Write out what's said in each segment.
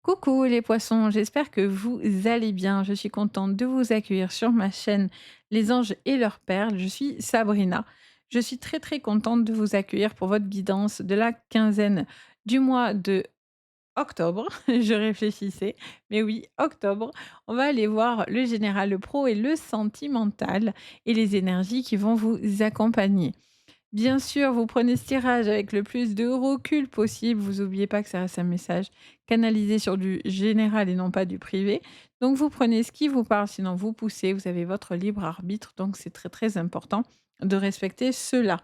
Coucou les poissons, j'espère que vous allez bien. Je suis contente de vous accueillir sur ma chaîne Les Anges et leurs perles. Je suis Sabrina. Je suis très contente de vous accueillir pour votre guidance de la quinzaine du mois de octobre. Je réfléchissais, mais oui, octobre. On va aller voir le général, le pro et le sentimental et les énergies qui vont vous accompagner. Bien sûr, vous prenez ce tirage avec le plus de recul possible. Vous oubliez pas que ça reste un message canalisé sur du général et non pas du privé. Donc vous prenez ce qui vous parle, sinon vous poussez, vous avez votre libre arbitre, donc c'est très important de respecter cela.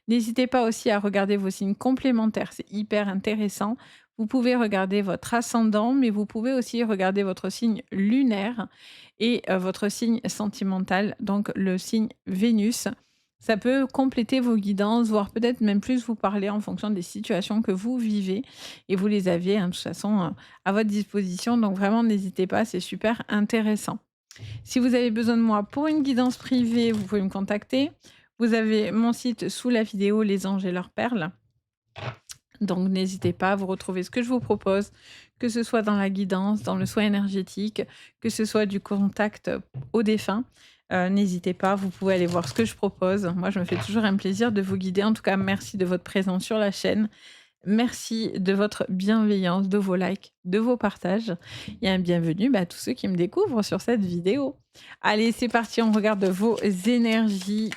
N'hésitez pas aussi à regarder vos signes complémentaires, c'est hyper intéressant. Vous pouvez regarder votre ascendant, mais vous pouvez aussi regarder votre signe lunaire et votre signe sentimental, donc le signe Vénus. Ça peut compléter vos guidances, voire peut-être même plus vous parler en fonction des situations que vous vivez et vous les aviez, hein, de toute façon, à votre disposition. Donc vraiment, n'hésitez pas, c'est super intéressant. Si vous avez besoin de moi pour une guidance privée, vous pouvez me contacter. Vous avez mon site sous la vidéo Les Anges et leurs perles. Donc n'hésitez pas, vous retrouvez ce que je vous propose, que ce soit dans la guidance, dans le soin énergétique, que ce soit du contact aux défunts. N'hésitez pas, vous pouvez aller voir ce que je propose. Moi, je me fais toujours un plaisir de vous guider. En tout cas, merci de votre présence sur la chaîne. Merci de votre bienveillance, de vos likes, de vos partages et un bienvenue, à tous ceux qui me découvrent sur cette vidéo. Allez, c'est parti, on regarde vos énergies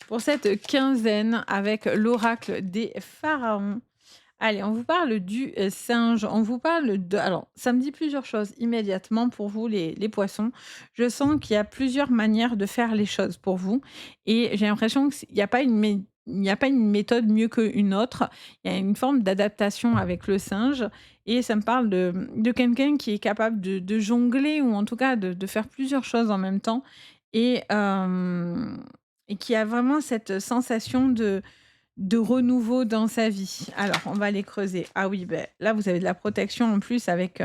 pour cette quinzaine avec l'oracle des pharaons. Allez, on vous parle du singe, on vous parle de... Alors, ça me dit plusieurs choses immédiatement pour vous, les poissons. Je sens qu'il y a plusieurs manières de faire les choses pour vous. Et j'ai l'impression qu'il n'y a pas il n'y a pas une méthode mieux qu'une autre. Il y a une forme d'adaptation avec le singe. Et ça me parle de quelqu'un qui est capable de jongler ou en tout cas de faire plusieurs choses en même temps. Et, et qui a vraiment cette sensation de renouveau dans sa vie. Alors, on va les creuser. Ah oui, ben là, vous avez de la protection en plus avec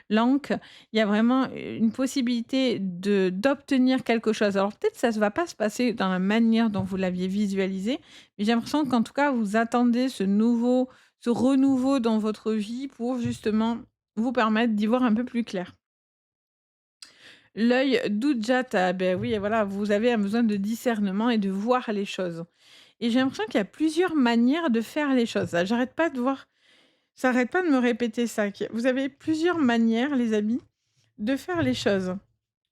l'encre. Il y a vraiment une possibilité d'obtenir quelque chose. Alors, peut-être ça ne va pas se passer dans la manière dont vous l'aviez visualisé, mais j'ai l'impression qu'en tout cas, vous attendez ce renouveau dans votre vie pour justement vous permettre d'y voir un peu plus clair. L'œil d'Ujata, ben oui, voilà, vous avez un besoin de discernement et de voir les choses. Et j'ai l'impression qu'il y a plusieurs manières de faire les choses. J'arrête pas de voir, ça arrête pas de me répéter ça. Vous avez plusieurs manières, les amis, de faire les choses.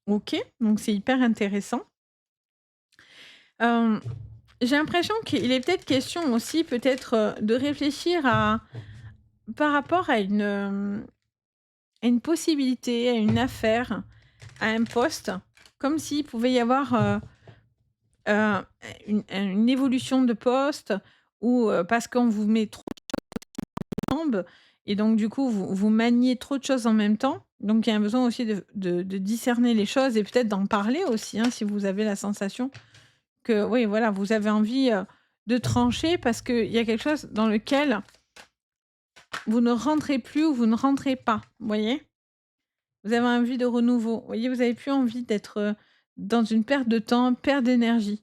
Ok, donc c'est hyper intéressant. Euh, j'ai l'impression qu'il est peut-être question aussi, peut-être, de réfléchir par rapport à une possibilité, à une affaire, à un poste, comme s'il pouvait y avoir Heu, une évolution de poste ou parce qu'on vous met trop de jambes et donc du coup, vous maniez trop de choses en même temps. Donc il y a un besoin aussi de discerner les choses et peut-être d'en parler aussi, hein, si vous avez la sensation que oui, voilà, vous avez envie, de trancher parce qu'il y a quelque chose dans lequel vous ne rentrez plus ou vous ne rentrez pas, vous voyez? Vous avez envie de renouveau, vous voyez? Vous avez plus envie d'être, dans une perte de temps, perte d'énergie.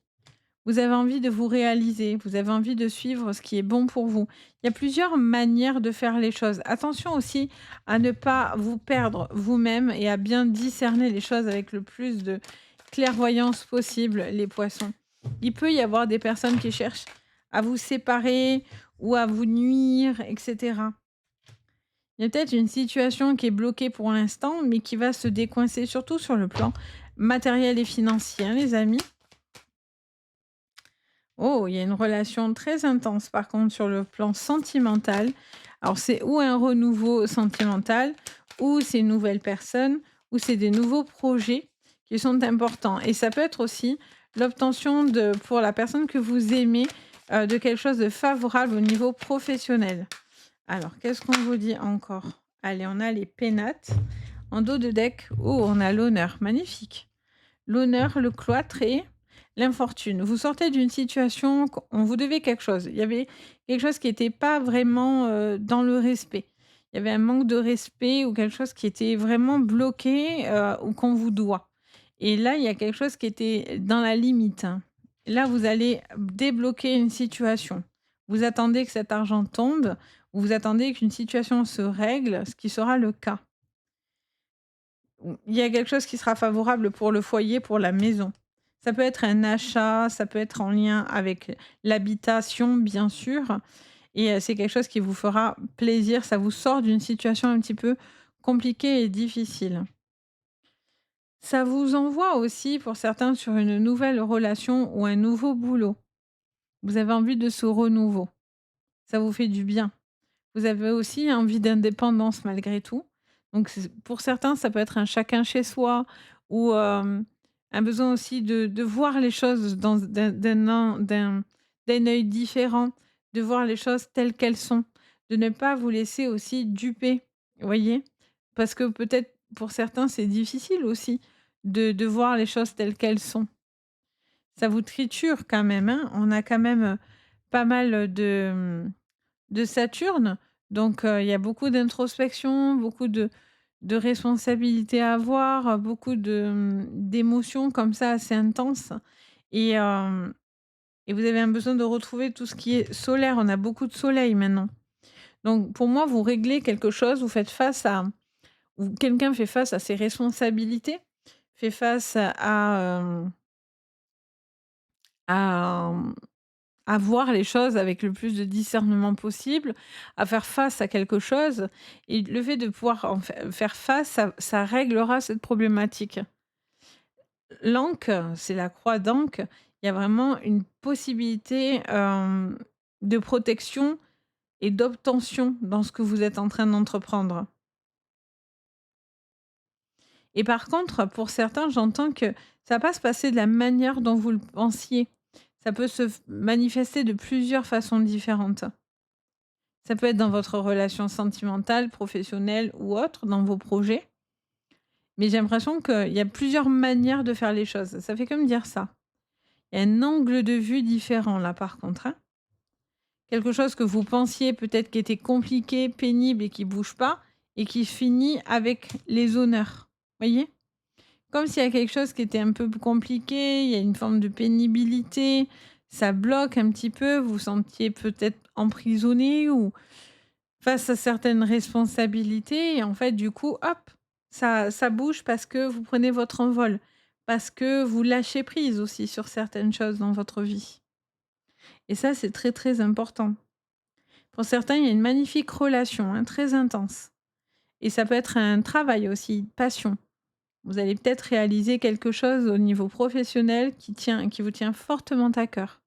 Vous avez envie de vous réaliser, vous avez envie de suivre ce qui est bon pour vous. Il y a plusieurs manières de faire les choses. Attention aussi à ne pas vous perdre vous-même et à bien discerner les choses avec le plus de clairvoyance possible, les poissons. Il peut y avoir des personnes qui cherchent à vous séparer ou à vous nuire, etc. Il y a peut-être une situation qui est bloquée pour l'instant, mais qui va se décoincer, surtout sur le plan matériel et financier, hein, les amis. Oh, il y a une relation très intense par contre sur le plan sentimental. Alors c'est ou un renouveau sentimental, ou c'est une nouvelle personne, ou c'est des nouveaux projets qui sont importants. Et ça peut être aussi l'obtention de, pour la personne que vous aimez, de quelque chose de favorable au niveau professionnel. Alors, qu'est-ce qu'on vous dit encore? Allez, on a les pénates. En dos de deck, oh, on a l'honneur. Magnifique. L'honneur, le cloître et l'infortune. Vous sortez d'une situation, on vous devait quelque chose. Il y avait quelque chose qui n'était pas vraiment dans le respect. Il y avait un manque de respect ou quelque chose qui était vraiment bloqué ou qu'on vous doit. Et là, il y a quelque chose qui était dans la limite, hein. Là, vous allez débloquer une situation. Vous attendez que cet argent tombe Vous attendez qu'une situation se règle, ce qui sera le cas. Ou il y a quelque chose qui sera favorable pour le foyer, pour la maison. Ça peut être un achat, ça peut être en lien avec l'habitation, bien sûr, et c'est quelque chose qui vous fera plaisir. Ça vous sort d'une situation un petit peu compliquée et difficile. Ça vous envoie aussi, pour certains, sur une nouvelle relation ou un nouveau boulot. Vous avez envie de ce renouveau. Ça vous fait du bien. Vous avez aussi envie d'indépendance malgré tout. Donc pour certains, ça peut être un chacun chez soi ou un besoin aussi de voir les choses d'un œil différent, de voir les choses telles qu'elles sont, de ne pas vous laisser aussi duper, vous voyez? Parce que peut-être pour certains, c'est difficile aussi de voir les choses telles qu'elles sont. Ça vous triture quand même, hein? On a quand même, pas mal de Saturne, donc il y a beaucoup d'introspection, beaucoup de responsabilités à avoir, beaucoup d'émotions comme ça assez intenses et hem et vous avez un besoin de retrouver tout ce qui est solaire. On a beaucoup de soleil maintenant. Donc pour moi, vous réglez quelque chose, vous faites face à ou quelqu'un fait face à ses responsabilités, fait face à, à voir les choses avec le plus de discernement possible, à faire face à quelque chose et le fait de pouvoir faire face, ça réglera cette problématique. L'Ancre, c'est la croix d'Ancre, il y a vraiment une possibilité, de protection et d'obtention dans ce que vous êtes en train d'entreprendre. Et par contre, pour certains, j'entends que ça va pas se passer de la manière dont vous le pensiez. Ça peut se manifester de plusieurs façons différentes. Ça peut être dans votre relation sentimentale, professionnelle ou autre, dans vos projets. Mais j'ai l'impression qu'il y a plusieurs manières de faire les choses. Ça fait que me dire ça. Il y a un angle de vue différent là par contre, hein. Quelque chose que vous pensiez peut-être qui était compliqué, pénible et qui bouge pas et qui finit avec les honneurs. Voyez? Comme s'il y a quelque chose qui était un peu compliqué, il y a une forme de pénibilité, ça bloque un petit peu, vous vous sentiez peut-être emprisonné ou face à certaines responsabilités et en fait, du coup, hop, ça bouge parce que vous prenez votre envol, parce que vous lâchez prise aussi sur certaines choses dans votre vie et ça, c'est très, très important. Pour certains, il y a une magnifique relation, hein, très intense et ça peut être un travail aussi, passion. Vous allez peut-être réaliser quelque chose au niveau professionnel qui vous tient fortement à cœur.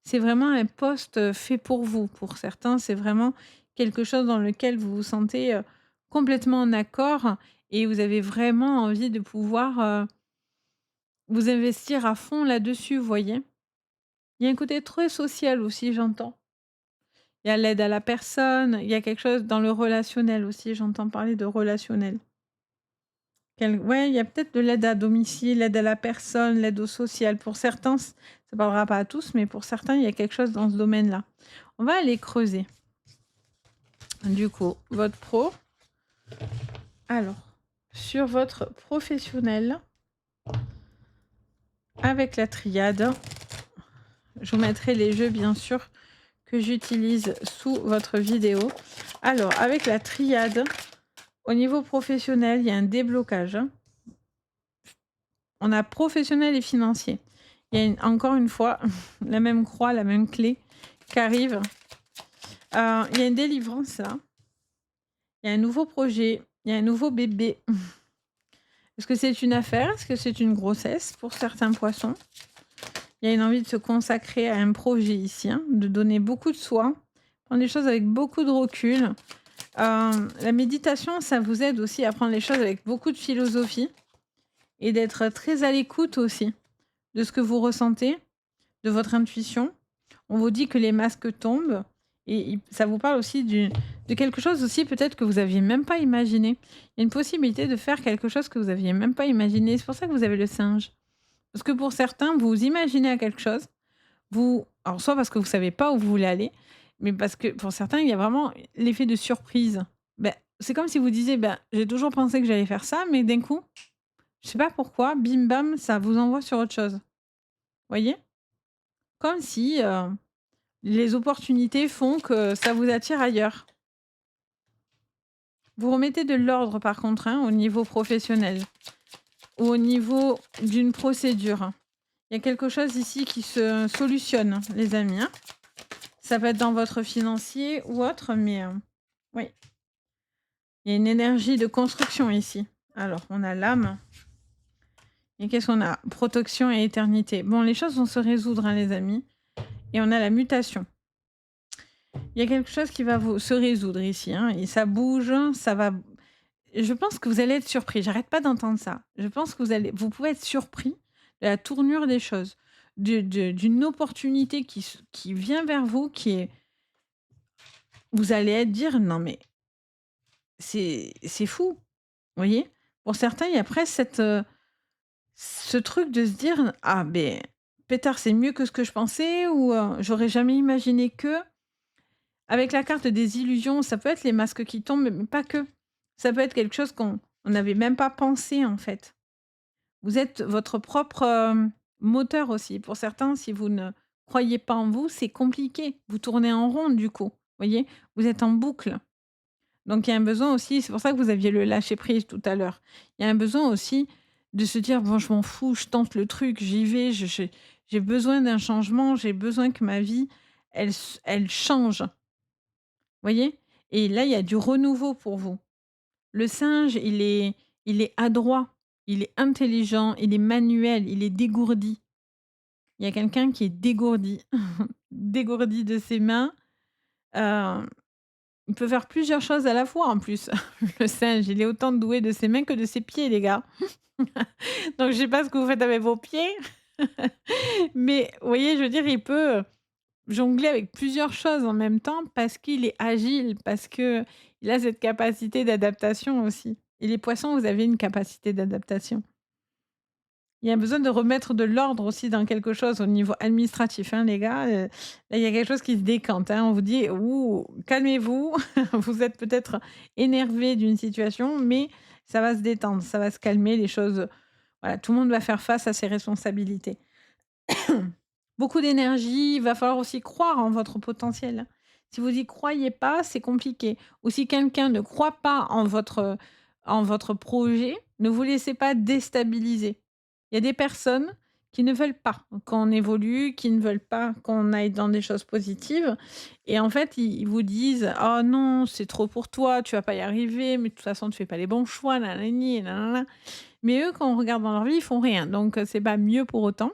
C'est vraiment un poste, fait pour vous. Pour certains, c'est vraiment quelque chose dans lequel vous vous sentez, complètement en accord et vous avez vraiment envie de pouvoir, vous investir à fond là-dessus, vous voyez? Il y a un côté très social aussi, j'entends. Il y a l'aide à la personne, il y a quelque chose dans le relationnel aussi, j'entends parler de relationnel. Ouais, il y a peut-être de l'aide à domicile, l'aide à la personne, l'aide au social. Pour certains, ça parlera pas à tous, mais pour certains, il y a quelque chose dans ce domaine-là. On va aller creuser. Du coup, votre pro. Alors, sur votre professionnel, avec la triade, je vous mettrai les jeux, bien sûr, que j'utilise sous votre vidéo. Alors, avec la triade, au niveau professionnel, il y a un déblocage, hein. On a professionnel et financier. Il y a encore une fois la même croix, la même clé qui arrive. Il y a une délivrance là. Il y a un nouveau projet. Il y a un nouveau bébé. Est-ce que c'est une affaire? Est-ce que c'est une grossesse pour certains poissons? Il y a une envie de se consacrer à un projet ici, hein, de donner beaucoup de soi, prendre les choses avec beaucoup de recul. La méditation, ça vous aide aussi à prendre les choses avec beaucoup de philosophie et d'être très à l'écoute aussi de ce que vous ressentez, de votre intuition. On vous dit que les masques tombent et ça vous parle aussi de quelque chose aussi peut-être que vous aviez même pas imaginé. Il y a une possibilité de faire quelque chose que vous aviez même pas imaginé. C'est pour ça que vous avez le singe. Parce que pour certains, vous imaginez à quelque chose, alors soit parce que vous savez pas où vous voulez aller, mais parce que pour certains, il y a vraiment l'effet de surprise. Ben, c'est comme si vous disiez, ben, j'ai toujours pensé que j'allais faire ça, mais d'un coup, je sais pas pourquoi, bim bam, ça vous envoie sur autre chose. Voyez? Comme si, Les opportunités font que ça vous attire ailleurs. Vous remettez de l'ordre par contre, hein, au niveau professionnel ou au niveau d'une procédure. Il y a quelque chose ici qui se solutionne, les amis, hein. Ça peut être dans votre financier ou autre, mais oui, il y a une énergie de construction ici. Alors, on a l'âme et qu'est-ce qu'on a? Protection et éternité. Bon, les choses vont se résoudre, hein, les amis, et on a la mutation. Il y a quelque chose qui va se résoudre ici, hein, et ça bouge, ça va. Je pense que vous allez être surpris. J'arrête pas d'entendre ça. Je pense que vous pouvez être surpris de la tournure des choses, d'une opportunité qui vient vers vous, qui est. Vous allez être dire non mais c'est fou, vous voyez. Pour certains, il y a presque ce truc de se dire ah ben pétard c'est mieux que ce que je pensais ou j'aurais jamais imaginé que. Avec la carte des illusions, ça peut être les masques qui tombent, mais pas que. Ça peut être quelque chose qu'on n'avait même pas pensé, en fait. Vous êtes votre propre, moteur aussi. Pour certains, si vous ne croyez pas en vous, c'est compliqué. Vous tournez en rond, du coup, voyez? Vous êtes en boucle. Donc il y a un besoin aussi c'est pour ça que vous aviez le lâcher prise tout à l'heure. Il y a un besoin aussi de se dire: «Bon, je m'en fous, je tente le truc, j'y vais, je j'ai besoin d'un changement, j'ai besoin que ma vie, elle change». Voyez? Et là, il y a du renouveau pour vous. Le singe, il est adroit, il est intelligent, il est manuel, il est dégourdi. Il y a quelqu'un qui est dégourdi, dégourdi de ses mains. Heu, il peut faire plusieurs choses à la fois en plus. Le singe, il est autant doué de ses mains que de ses pieds, les gars. Donc je sais pas ce que vous faites avec vos pieds, mais vous voyez, je veux dire, il peut jongler avec plusieurs choses en même temps parce qu'il est agile, parce qu'il a cette capacité d'adaptation aussi. Et les poissons, vous avez une capacité d'adaptation. Il y a besoin de remettre de l'ordre aussi dans quelque chose au niveau administratif, hein, les gars. Là, il y a quelque chose qui se décante, hein. On vous dit: «Ouh, calmez-vous». Vous êtes peut-être énervé d'une situation, mais ça va se détendre, ça va se calmer, les choses voilà, tout le monde va faire face à ses responsabilités. Beaucoup d'énergie, il va falloir aussi croire en votre potentiel. Si vous y croyez pas, c'est compliqué. Ou si quelqu'un ne croit pas en votre projet, ne vous laissez pas déstabiliser. Il y a des personnes qui ne veulent pas qu'on évolue, qui ne veulent pas qu'on aille dans des choses positives et en fait, ils vous disent: «Oh non, c'est trop pour toi, tu vas pas y arriver, mais de toute façon, tu fais pas les bons choix, nanani et nanana». Mais eux, quand on regarde dans leur vie, ils font rien, donc c'est pas mieux pour autant.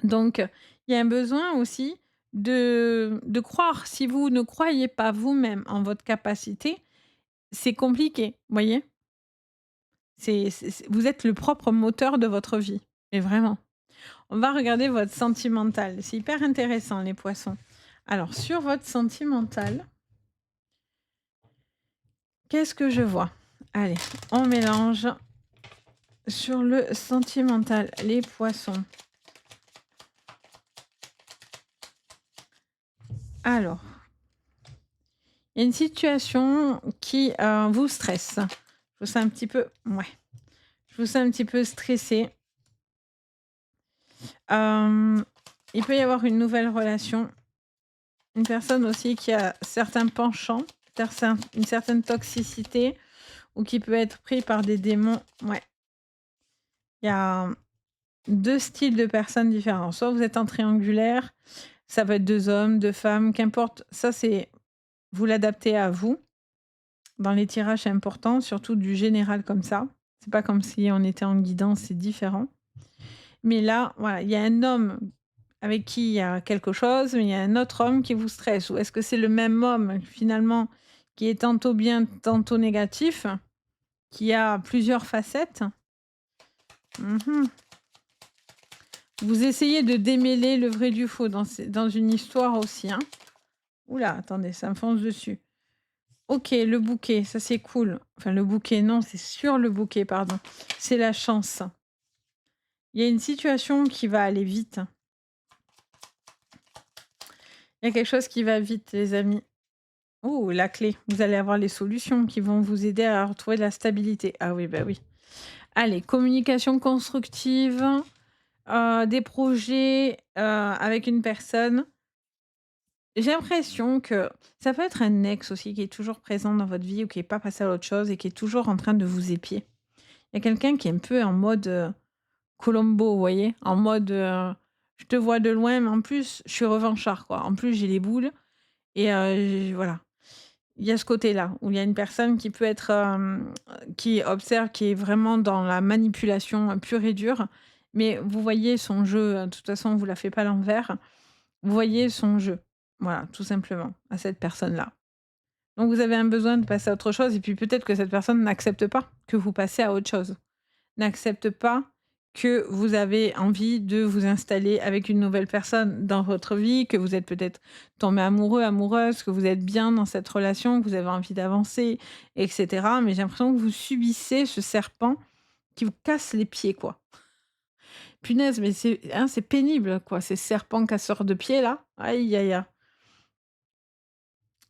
Donc, il y a un besoin aussi de croire. Si vous ne croyez pas vous-même en votre capacité, c'est compliqué, voyez? Vous êtes le propre moteur de votre vie et vraiment. On va regarder votre sentimental. C'est hyper intéressant les poissons. Alors sur votre sentimental, qu'est-ce que je vois? Allez, on mélange sur le sentimental, les poissons. Alors il y a une situation qui, vous stresse. Je vous sens un petit peu ouais, je vous sens un petit peu stressé. Hem, il peut y avoir une nouvelle relation, une personne aussi qui a certains penchants, une certaine toxicité ou qui peut être pris par des démons. Ouais, il y a 2 styles de personnes différents. Soit vous êtes en triangulaire, ça peut être 2 hommes, 2 femmes, qu'importe. Ça, c'est vous l'adaptez à vous. Dans les tirages, c'est important, surtout du général comme ça. C'est pas comme si on était en guidance, c'est différent. Mais là, voilà, il y a un homme avec qui il y a quelque chose, mais il y a un autre homme qui vous stresse. Ou est-ce que c'est le même homme, finalement, qui est tantôt bien, tantôt négatif, qui a plusieurs facettes? Mmh. Vous essayez de démêler le vrai du faux dans une histoire aussi, hein. Ouh là, attendez, ça me fonce dessus. OK, le bouquet, ça c'est cool. Enfin le bouquet, non, c'est sur le bouquet, pardon. C'est la chance. Il y a une situation qui va aller vite. Il y a quelque chose qui va vite, les amis. Oh, la clé. Vous allez avoir les solutions qui vont vous aider à retrouver de la stabilité. Ah oui, bah oui. Allez, communication constructive, des projets avec une personne. J'ai l'impression que ça peut être un ex aussi qui est toujours présent dans votre vie ou qui est pas passé à autre chose et qui est toujours en train de vous épier. Il y a quelqu'un qui est un peu en mode, Columbo, vous voyez? En mode, je te vois de loin, mais en plus, je suis revanchard, quoi. En plus, j'ai les boules et voilà. Il y a ce côté-là, où il y a une personne qui peut être, qui observe, qui est vraiment dans la manipulation, pure et dure, mais vous voyez son jeu, de toute façon, on vous la fait pas à l'envers. Vous voyez son jeu. Voilà, tout simplement, à cette personne-là. Donc vous avez un besoin de passer à autre chose et puis peut-être que cette personne n'accepte pas que vous passez à autre chose. N'accepte pas que vous avez envie de vous installer avec une nouvelle personne dans votre vie, que vous êtes peut-être tombé amoureux, amoureuse, que vous êtes bien dans cette relation, que vous avez envie d'avancer, et cetera. Mais j'ai l'impression que vous subissez ce serpent qui vous casse les pieds, quoi. Punaise, mais c'est pénible, quoi, ces serpents casseurs de pieds là. Aïe, aïe, aïe.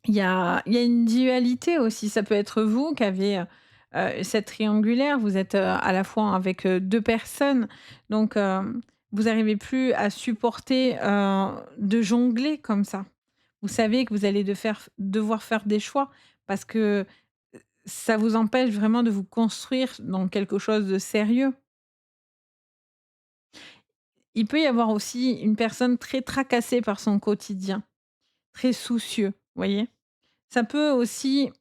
Il y a une dualité aussi. Ça peut être vous qui avez, cette triangulaire. Vous êtes, à la fois avec, 2 personnes, donc vous arrivez plus à supporter, de jongler comme ça. Vous savez que vous allez devoir faire des choix parce que, ça vous empêche vraiment de vous construire dans quelque chose de sérieux. Il peut y avoir aussi une personne très tracassée par son quotidien, très soucieux, vous voyez? Ça peut aussi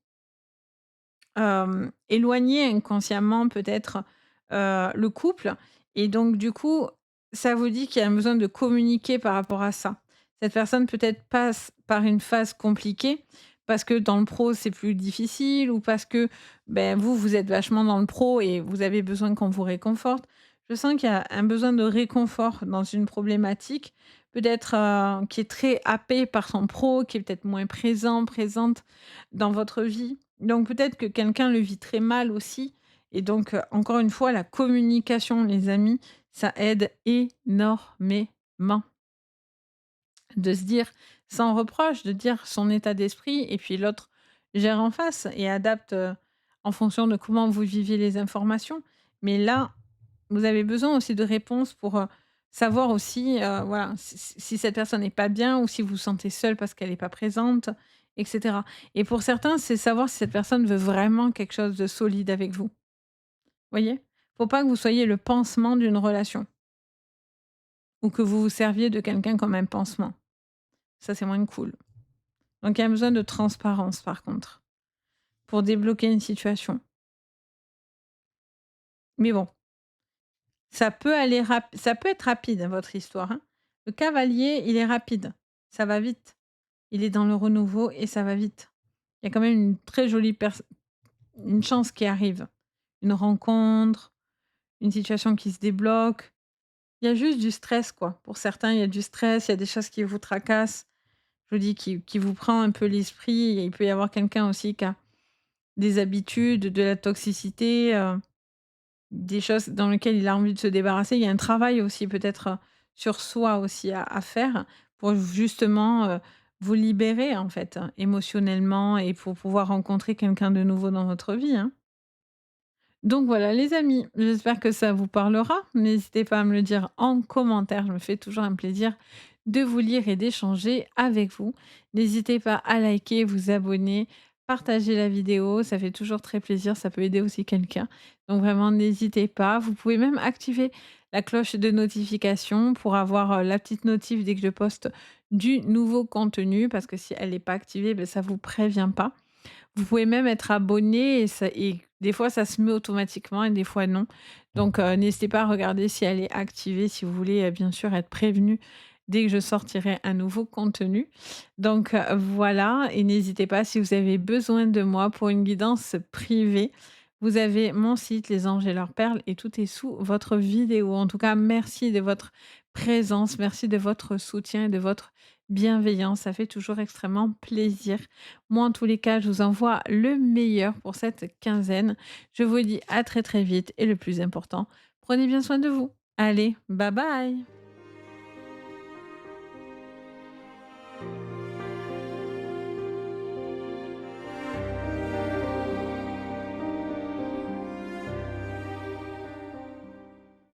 éloigner inconsciemment peut-être, le couple et donc du coup, ça vous dit qu'il y a un besoin de communiquer par rapport à ça. Cette personne peut-être passe par une phase compliquée parce que dans le pro, c'est plus difficile ou parce que, ben, vous êtes vachement dans le pro et vous avez besoin qu'on vous réconforte. Je sens qu'il y a un besoin de réconfort dans une problématique, peut-être, qui est très happé par son pro, qui est peut-être moins présente dans votre vie. Donc peut-être que quelqu'un le vit très mal aussi et donc encore une fois, la communication, les amis, ça aide énormément. De se dire sans reproche, de dire son état d'esprit et puis l'autre gère en face et adapte, en fonction de comment vous vivez les informations. Mais là, vous avez besoin aussi de réponses pour, savoir aussi, voilà, si cette personne n'est pas bien ou si vous vous sentez seul parce qu'elle n'est pas présente et cetera. Et pour certains, c'est savoir si cette personne veut vraiment quelque chose de solide avec vous. Voyez? Faut pas que vous soyez le pansement d'une relation ou que vous vous serviez de quelqu'un comme un pansement. Ça, c'est moins cool. Donc il y a besoin de transparence par contre, pour débloquer une situation. Mais bon, ça peut être rapide, hein, votre histoire, hein. Le cavalier, il est rapide, ça va vite. Il est dans le renouveau et ça va vite. Il y a quand même une très jolie une chance qui arrive. Une rencontre, une situation qui se débloque. Il y a juste du stress, quoi. Pour certains, il y a du stress, il y a des choses qui vous tracassent. Je vous dis qui vous prend un peu l'esprit et il peut y avoir quelqu'un aussi qui a des habitudes, de la toxicité, des choses dans lesquelles il a envie de se débarrasser. Il y a un travail aussi peut-être, sur soi aussi à faire pour justement, vous libérer en fait, hein, émotionnellement et pour pouvoir rencontrer quelqu'un de nouveau dans votre vie, hein. Donc voilà les amis, j'espère que ça vous parlera. N'hésitez pas à me le dire en commentaire, je me fais toujours un plaisir de vous lire et d'échanger avec vous. N'hésitez pas à liker, vous abonner, partager la vidéo, ça fait toujours très plaisir, ça peut aider aussi quelqu'un. Donc vraiment n'hésitez pas. Vous pouvez même activer la cloche de notification pour avoir, la petite notif dès que je poste du nouveau contenu parce que si elle n'est pas activée, beh, ça vous prévient pas. Vous pouvez même être abonné et des fois ça se met automatiquement et des fois non. Donc n'hésitez pas à regarder si elle est activée, si vous voulez, bien sûr être prévenu dès que je sortirai un nouveau contenu. Donc voilà et n'hésitez pas si vous avez besoin de moi pour une guidance privée. Vous avez mon site Les Anges et leurs perles et tout est sous votre vidéo. En tout cas, merci de votre présence, merci de votre soutien et de votre bienveillance. Ça fait toujours extrêmement plaisir. Moi, en tous les cas, je vous envoie le meilleur pour cette quinzaine. Je vous dis à très très vite et le plus important, prenez bien soin de vous. Allez, bye bye.